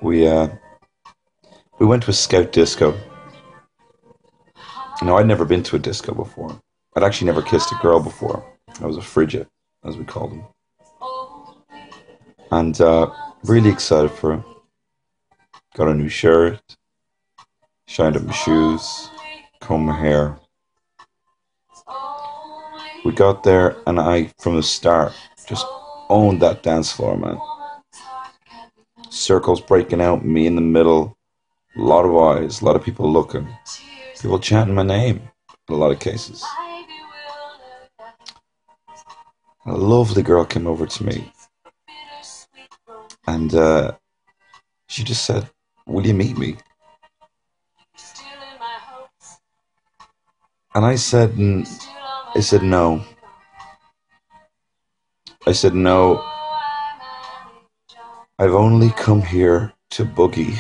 We uh, we went to a scout disco. No, I'd never been to a disco before. I'd actually never kissed a girl before. I was a Fridget, as we called them, and really excited for it. Got a new shirt, shined up my shoes, combed my hair. We got there, and I, from the start, just owned that dance floor, man. Circles breaking out, me in the middle, a lot of eyes, a lot of people looking, people chanting my name in a lot of cases. A lovely girl came over to me, and she just said, "Will you meet me?" And I said no. I said no. I've only come here to boogie.